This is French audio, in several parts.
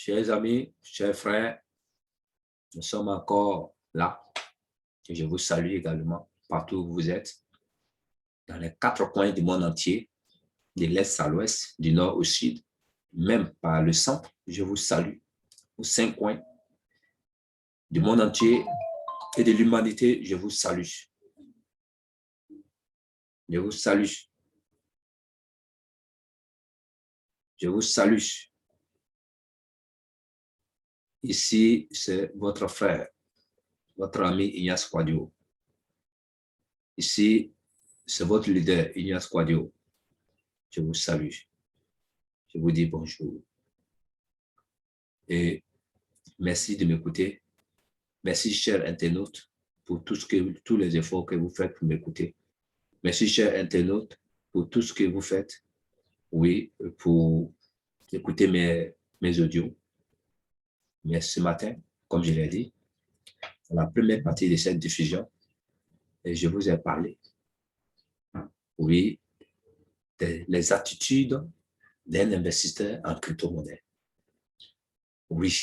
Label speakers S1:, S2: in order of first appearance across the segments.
S1: Chers amis, chers frères, nous sommes encore là et je vous salue également partout où vous êtes, dans les 4 coins du monde entier, de l'est à l'ouest, du nord au sud, même par le centre. Je vous salue aux 5 coins du monde entier et de l'humanité. Je vous salue. Je vous salue. Je vous salue. Ici, c'est votre frère, votre ami Ignace Quadio. Ici, c'est votre leader Ignace Quadio. Je vous salue. Je vous dis bonjour. Et merci de m'écouter. Merci, chers internautes, pour tous les efforts que vous faites pour m'écouter. Merci, chers internautes, pour tout ce que vous faites, oui, pour écouter mes audios. Mais ce matin, comme je l'ai dit, dans la première partie de cette diffusion, je vous ai parlé, oui, des attitudes d'un investisseur en crypto-monnaie. Oui.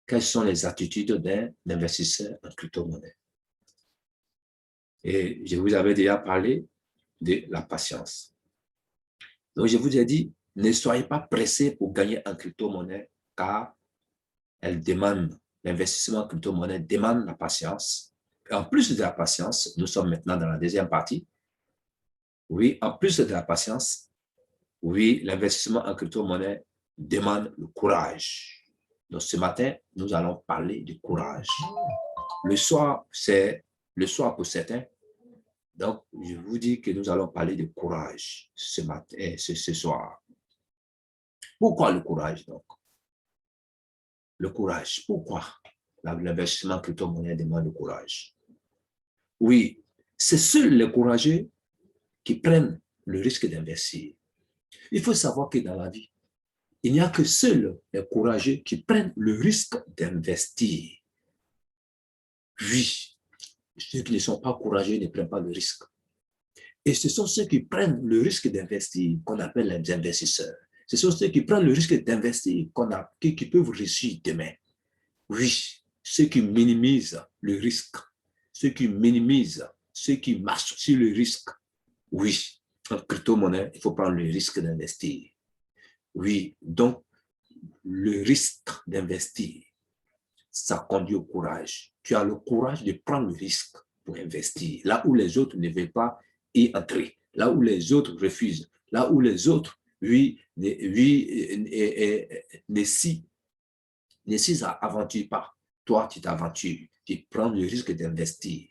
S1: Quelles sont les attitudes d'un investisseur en crypto-monnaie? Et je vous avais déjà parlé de la patience. Donc, je vous ai dit, ne soyez pas pressés pour gagner en crypto-monnaie, car elle demande, l'investissement en crypto-monnaie demande la patience. Et en plus de la patience, nous sommes maintenant dans la deuxième partie. Oui, en plus de la patience, oui, l'investissement en crypto-monnaie demande le courage. Donc, ce matin, nous allons parler du courage. Le soir, c'est le soir pour certains. Donc, je vous dis que nous allons parler de courage ce matin, ce soir. Pourquoi le courage, donc? Le courage, pourquoi l'investissement crypto-monnaie demande le courage? Oui, c'est seuls les courageux qui prennent le risque d'investir. Il faut savoir que dans la vie, il n'y a que seuls les courageux qui prennent le risque d'investir. Oui, ceux qui ne sont pas courageux ne prennent pas le risque. Et ce sont ceux qui prennent le risque d'investir qu'on appelle les investisseurs. Ce sont ceux qui prennent le risque d'investir qui peuvent réussir demain. Oui, ceux qui minimisent le risque, ceux qui minimisent, ceux qui marchent sur le risque. Oui, en crypto-monnaie, il faut prendre le risque d'investir. Oui, donc le risque d'investir, ça conduit au courage. Tu as le courage de prendre le risque pour investir. Là où les autres ne veulent pas y entrer, là où les autres refusent, là où les autres, ne s'y aventurent pas. Toi, tu t'aventures, tu prends le risque d'investir.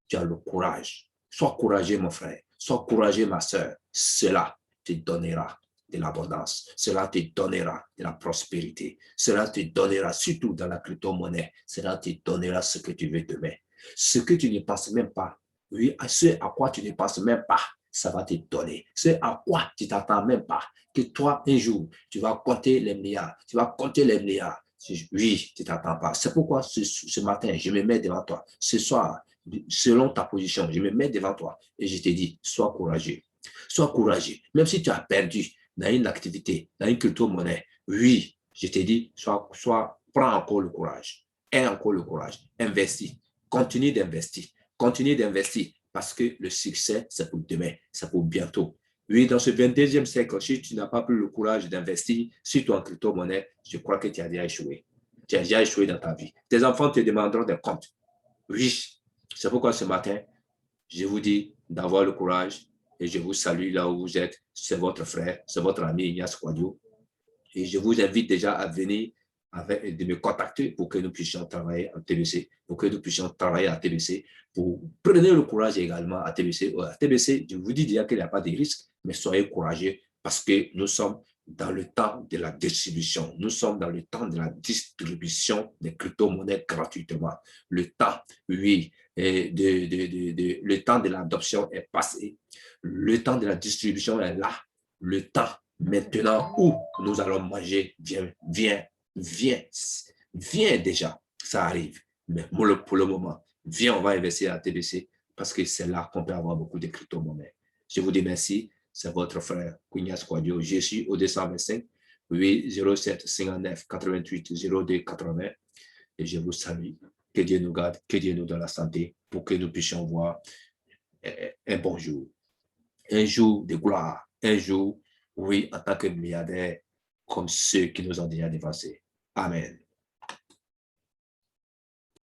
S1: Tu as le courage. Sois courageux, mon frère. Sois courageux, ma soeur. Cela te donnera de l'abondance. Cela te donnera de la prospérité. Cela te donnera, surtout dans la crypto-monnaie, cela te donnera ce que tu veux demain. Ce que tu ne penses même pas, oui, ce à quoi tu ne penses même pas, ça va te donner. Ce à quoi tu ne t'attends même pas, que toi, un jour, tu vas compter les milliards. Tu vas compter les milliards. Oui, tu ne t'attends pas. C'est pourquoi ce matin, je me mets devant toi. Ce soir, selon ta position, je me mets devant toi et je te dis, sois courageux. Sois courageux. Même si tu as perdu dans une activité, dans une crypto-monnaie, oui, je te dis, prends encore le courage. Aie encore le courage. Investis. Continue d'investir. Continue d'investir parce que le succès, c'est pour demain, c'est pour bientôt. Oui, dans ce 22e siècle, si tu n'as pas pris le courage d'investir sur ton crypto-monnaie, je crois que tu as déjà échoué. Tu as déjà échoué dans ta vie. Tes enfants te demanderont des comptes. Oui, c'est pourquoi ce matin, je vous dis d'avoir le courage et je vous salue là où vous êtes. C'est votre frère, c'est votre ami Ignace Quadio. Et je vous invite déjà à venir de me contacter pour que nous puissions travailler en TBC, pour que nous puissions travailler à TBC, prenez le courage également à TBC. À TBC, je vous dis déjà qu'il n'y a pas de risque, mais soyez courageux parce que nous sommes dans le temps de la distribution. Nous sommes dans le temps de la distribution des crypto-monnaies gratuitement. Le temps, oui, le temps de l'adoption est passé. Le temps de la distribution est là. Le temps maintenant où nous allons manger viens déjà. Ça arrive. Mais pour le moment, viens, on va investir à TBC parce que c'est là qu'on peut avoir beaucoup de crypto-monnaies. Je vous dis merci. C'est votre frère, Ignace Quadio. Je suis au 225. Oui, 07 59 88 02 80. Et je vous salue. Que Dieu nous garde, que Dieu nous donne la santé pour que nous puissions voir un bon jour. Un jour de gloire. Un jour, oui, en tant que milliardaire, comme ceux qui nous ont déjà dépassés. Amen.